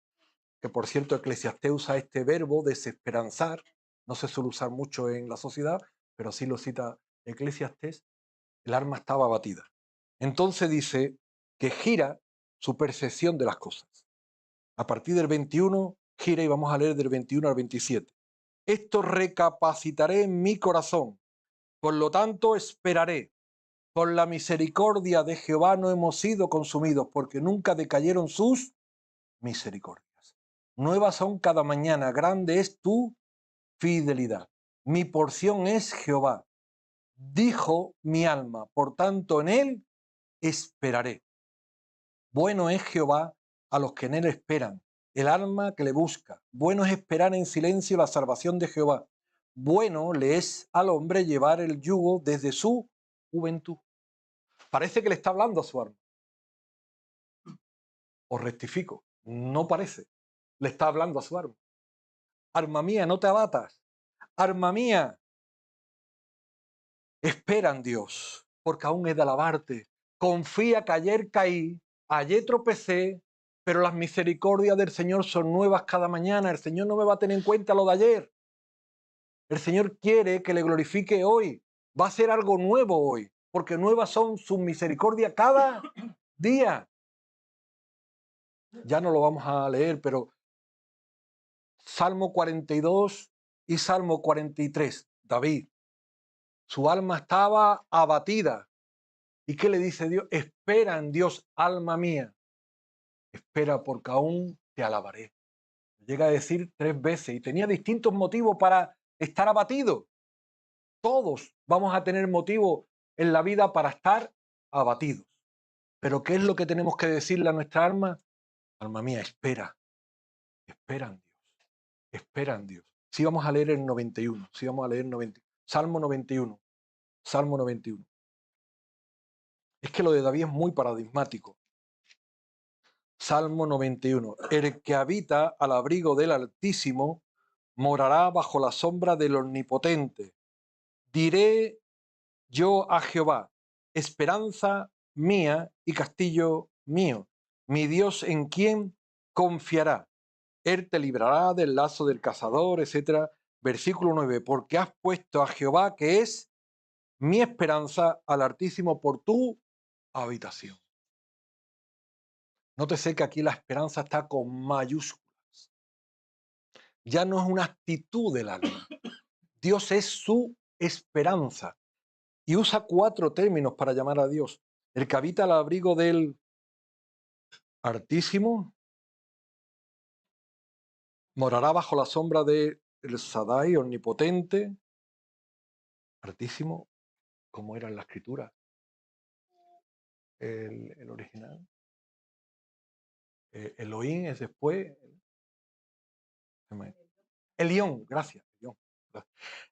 que por cierto Eclesiastés usa este verbo desesperanzar, no se suele usar mucho en la sociedad, pero sí lo cita Eclesiastés, el alma estaba abatida. Entonces dice que gira su percepción de las cosas. A partir del 21 gira y vamos a leer del 21 al 27. Esto recapacitaré en mi corazón, por lo tanto esperaré. Por la misericordia de Jehová no hemos sido consumidos, porque nunca decayeron sus misericordias. Nuevas son cada mañana, grande es tu fidelidad. Mi porción es Jehová. Dijo mi alma, por tanto en él esperaré. Bueno es Jehová a los que en él esperan, el alma que le busca. Bueno es esperar en silencio la salvación de Jehová. Bueno le es al hombre llevar el yugo desde su juventud. Parece que le está hablando a su alma. Os rectifico, no parece. Le está hablando a su alma. Alma mía, no te abatas. Alma mía, espera en Dios, porque aún he de alabarte. Confía que ayer caí, ayer tropecé, pero las misericordias del Señor son nuevas cada mañana. El Señor no me va a tener en cuenta lo de ayer. El Señor quiere que le glorifique hoy. Va a ser algo nuevo hoy, porque nuevas son sus misericordias cada día. Ya no lo vamos a leer, pero Salmo 42 y Salmo 43, David. Su alma estaba abatida. ¿Y qué le dice Dios? Espera en Dios, alma mía. Espera porque aún te alabaré. Llega a decir 3 veces y tenía distintos motivos para estar abatido. Todos vamos a tener motivos en la vida para estar abatidos. Pero ¿qué es lo que tenemos que decirle a nuestra alma? Alma mía, espera. Espera en Dios. Espera en Dios. Sí vamos a leer el 91. Sí vamos a leer 90, Salmo 91. Salmo 91. Es que lo de David es muy paradigmático. Salmo 91. El que habita al abrigo del Altísimo morará bajo la sombra del Omnipotente. Diré yo a Jehová, esperanza mía y castillo mío, mi Dios en quien confiará. Él te librará del lazo del cazador, etc. Versículo 9. Porque has puesto a Jehová, que es mi esperanza, al Altísimo por tu habitación. Nótese que aquí la esperanza está con mayúsculas. Ya no es una actitud del alma. Dios es su esperanza. Y usa 4 términos para llamar a Dios. El que habita al abrigo del Altísimo morará bajo la sombra del Sadai omnipotente. Altísimo, como era en la escritura. El original. Elohim es después. El león, gracias. León.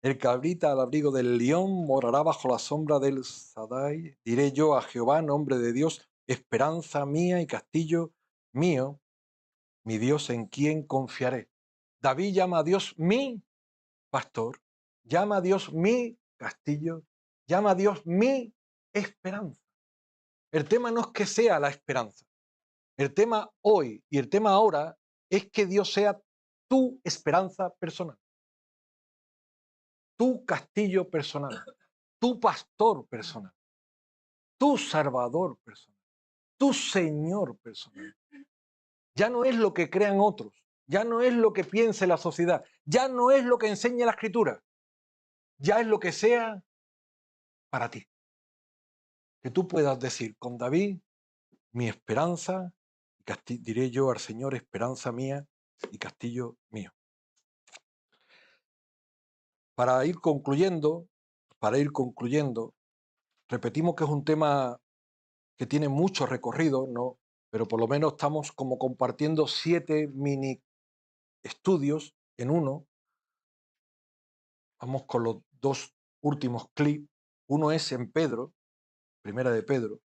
El que habita al abrigo del león morará bajo la sombra del Sadai. Diré yo a Jehová, nombre de Dios, esperanza mía y castillo mío, mi Dios en quien confiaré. David llama a Dios mi pastor, llama a Dios mi castillo, llama a Dios mi esperanza. El tema no es que sea la esperanza. El tema hoy y el tema ahora es que Dios sea tu esperanza personal, tu castillo personal, tu pastor personal, tu salvador personal, tu Señor personal. Ya no es lo que crean otros, ya no es lo que piense la sociedad, ya no es lo que enseña la Escritura, ya es lo que sea para ti. Que tú puedas decir con David, mi esperanza, diré yo al Señor, esperanza mía y castillo mío. Para ir concluyendo, repetimos que es un tema que tiene mucho recorrido, ¿no? Pero por lo menos estamos como compartiendo 7 mini estudios en uno. Vamos con los 2 últimos clips. Uno es en Pedro, primera de Pedro.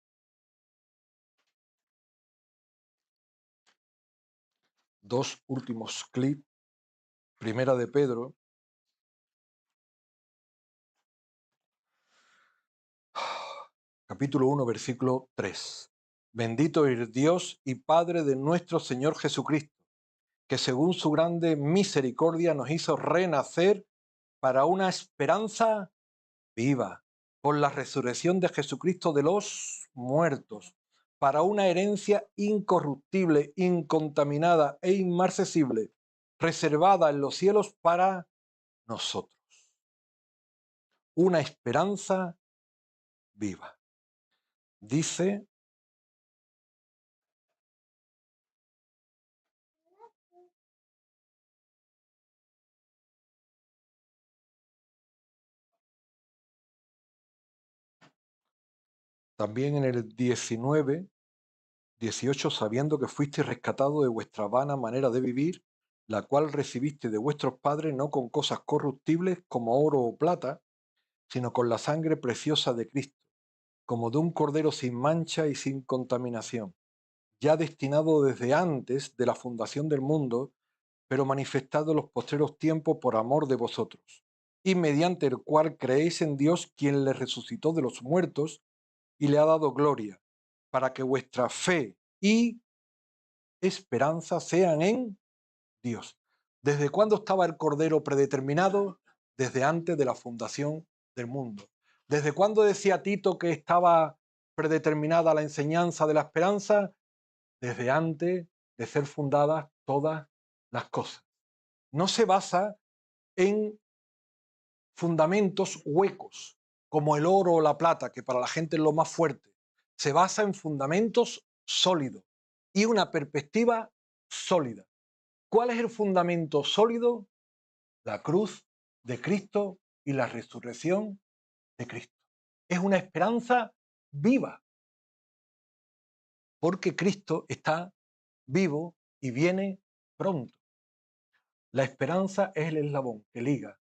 2 últimos clips, primera de Pedro. Capítulo 1, versículo 3. Bendito es Dios y Padre de nuestro Señor Jesucristo, que según su grande misericordia nos hizo renacer para una esperanza viva, por la resurrección de Jesucristo de los muertos, para una herencia incorruptible, incontaminada e inmarcesible, reservada en los cielos para nosotros. Una esperanza viva. Dice también en el 19, 18, sabiendo que fuisteis rescatado de vuestra vana manera de vivir, la cual recibiste de vuestros padres no con cosas corruptibles como oro o plata, sino con la sangre preciosa de Cristo, como de un cordero sin mancha y sin contaminación, ya destinado desde antes de la fundación del mundo, pero manifestado en los postreros tiempos por amor de vosotros, y mediante el cual creéis en Dios, quien le resucitó de los muertos y le ha dado gloria, para que vuestra fe y esperanza sean en Dios. ¿Desde cuándo estaba el Cordero predeterminado? Desde antes de la fundación del mundo. ¿Desde cuándo decía Tito que estaba predeterminada la enseñanza de la esperanza? Desde antes de ser fundadas todas las cosas. No se basa en fundamentos huecos, como el oro o la plata, que para la gente es lo más fuerte. Se basa en fundamentos sólidos y una perspectiva sólida. ¿Cuál es el fundamento sólido? La cruz de Cristo y la resurrección de Cristo. Es una esperanza viva, porque Cristo está vivo y viene pronto. La esperanza es el eslabón que liga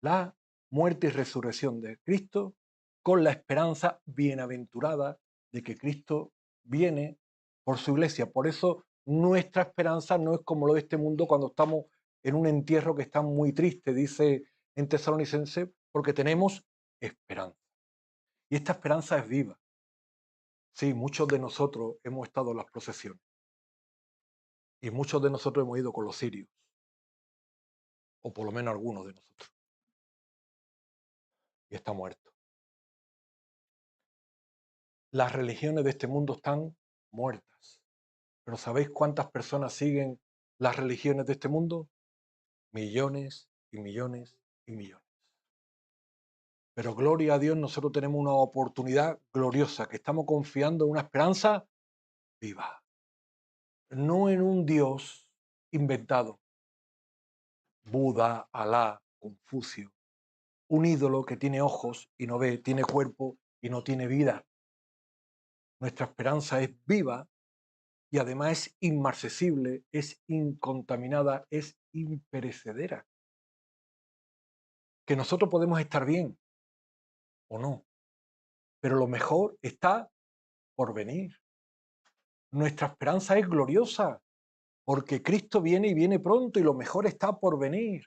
la muerte y resurrección de Cristo con la esperanza bienaventurada de que Cristo viene por su iglesia. Por eso nuestra esperanza no es como lo de este mundo cuando estamos en un entierro que está muy triste, dice en Tesalonicense, porque tenemos esperanza. Y esta esperanza es viva. Sí, muchos de nosotros hemos estado en las procesiones y muchos de nosotros hemos ido con los cirios, o por lo menos algunos de nosotros, y está muerto. Las religiones de este mundo están muertas. Pero ¿sabéis cuántas personas siguen las religiones de este mundo? Millones y millones y millones. Pero gloria a Dios, nosotros tenemos una oportunidad gloriosa, que estamos confiando en una esperanza viva. No en un Dios inventado. Buda, Alá, Confucio. Un ídolo que tiene ojos y no ve, tiene cuerpo y no tiene vida. Nuestra esperanza es viva y además es inmarcesible, es incontaminada, es imperecedera. Que nosotros podemos estar bien o no, pero lo mejor está por venir. Nuestra esperanza es gloriosa, porque Cristo viene y viene pronto y lo mejor está por venir.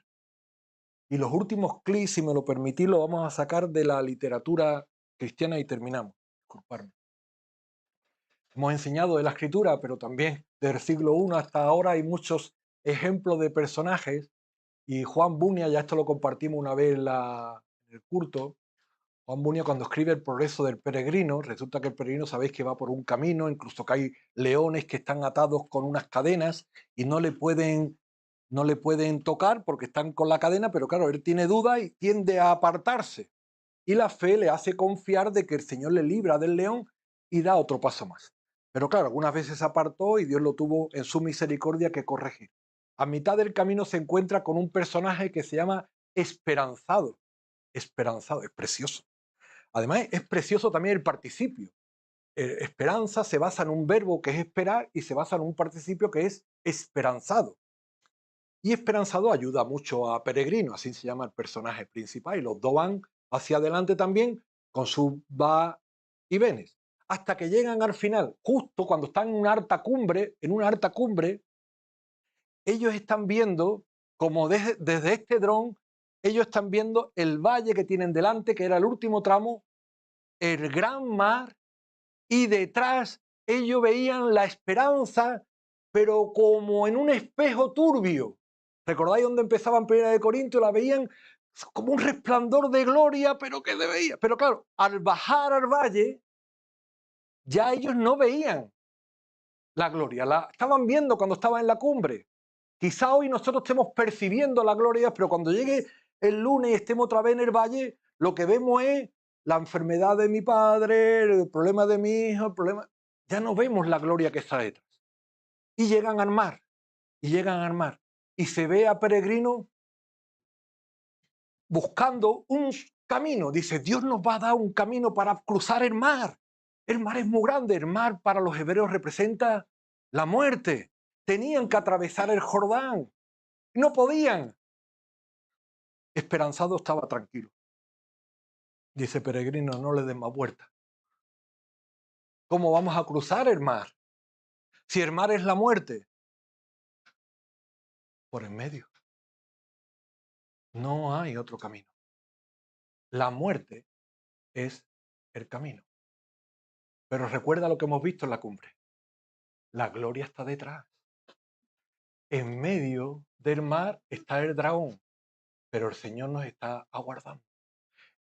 Y los últimos clics, si me lo permitís, lo vamos a sacar de la literatura cristiana y terminamos. Disculparme. Hemos enseñado de la escritura, pero también del siglo I hasta ahora hay muchos ejemplos de personajes. Y Juan Bunyan, ya esto lo compartimos una vez en el culto, Juan Bunyan cuando escribe El progreso del peregrino, resulta que el peregrino sabéis que va por un camino, incluso que hay leones que están atados con unas cadenas y no le pueden tocar porque están con la cadena, pero claro, él tiene duda y tiende a apartarse. Y la fe le hace confiar de que el Señor le libra del león y da otro paso más. Pero claro, algunas veces se apartó y Dios lo tuvo en su misericordia que corregir. A mitad del camino se encuentra con un personaje que se llama Esperanzado. Esperanzado, es precioso. Además, es precioso también el participio. Esperanza se basa en un verbo que es esperar y se basa en un participio que es esperanzado. Y esperanzado ayuda mucho a Peregrino, así se llama el personaje principal, y los dos van hacia adelante también con su va y venes. Hasta que llegan al final, justo cuando están en una alta cumbre, ellos están viendo, como desde este dron, ellos están viendo el valle que tienen delante, que era el último tramo, el gran mar, y detrás ellos veían la esperanza, pero como en un espejo turbio. ¿Recordáis dónde empezaban Primera de Corintios? La veían como un resplandor de gloria, pero que veía. Pero claro, al bajar al valle, ya ellos no veían la gloria, la estaban viendo cuando estaba en la cumbre. Quizá hoy nosotros estemos percibiendo la gloria, pero cuando llegue el lunes y estemos otra vez en el valle, lo que vemos es la enfermedad de mi padre, el problema de mi hijo, el problema... Ya no vemos la gloria que está detrás. Y llegan al mar, y llegan al mar. Y se ve a Peregrino buscando un camino. Dice, Dios nos va a dar un camino para cruzar el mar. El mar es muy grande. El mar para los hebreos representa la muerte. Tenían que atravesar el Jordán. No podían. Esperanzado estaba tranquilo. Dice Peregrino, no le den más vuelta. ¿Cómo vamos a cruzar el mar? Si el mar es la muerte. Por en medio. No hay otro camino. La muerte es el camino. Pero recuerda lo que hemos visto en la cumbre. La gloria está detrás. En medio del mar está el dragón, pero el Señor nos está aguardando.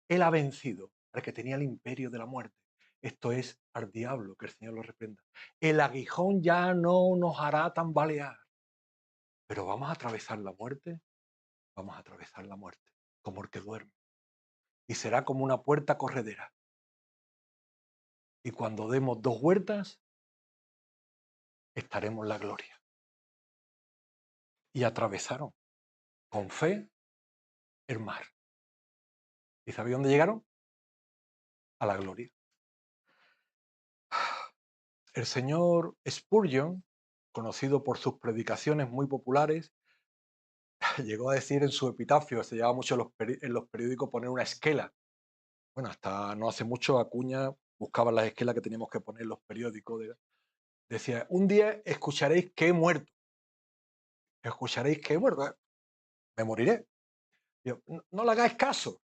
Él ha vencido al que tenía el imperio de la muerte. Esto es al diablo, que el Señor lo reprenda. El aguijón ya no nos hará tambalear. Pero vamos a atravesar la muerte, vamos a atravesar la muerte, como el que duerme. Y será como una puerta corredera. Y cuando demos 2 vueltas, estaremos en la gloria. Y atravesaron con fe el mar. ¿Y sabéis dónde llegaron? A la gloria. El señor Spurgeon, conocido por sus predicaciones muy populares, llegó a decir en su epitafio, se llevaba mucho en los periódicos poner una esquela. Bueno, hasta no hace mucho Acuña buscaba las esquelas que teníamos que poner en los periódicos. Decía, un día escucharéis que he muerto. Escucharéis que he muerto. Me moriré. Yo, no, no le hagáis caso.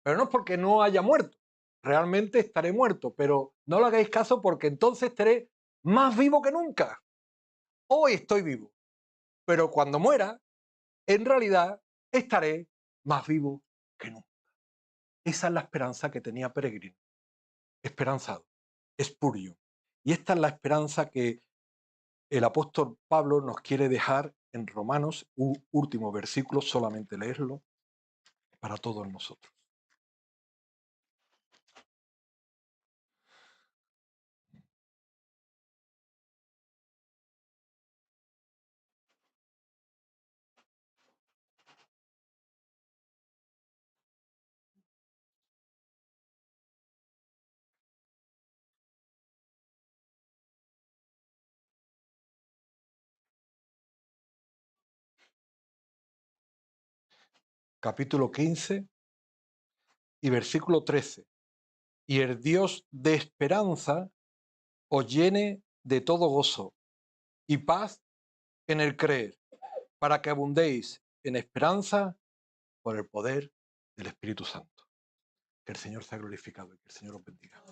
Pero no es porque no haya muerto. Realmente estaré muerto, pero no le hagáis caso porque entonces estaré más vivo que nunca. Hoy estoy vivo, pero cuando muera, en realidad estaré más vivo que nunca. Esa es la esperanza que tenía Peregrino. Esperanzado, espurio. Y esta es la esperanza que el apóstol Pablo nos quiere dejar en Romanos, un último versículo, solamente leerlo, para todos nosotros. capítulo 15 y versículo 13. Y el Dios de esperanza os llene de todo gozo y paz en el creer, para que abundéis en esperanza por el poder del Espíritu Santo. Que el Señor sea glorificado y que el Señor os bendiga.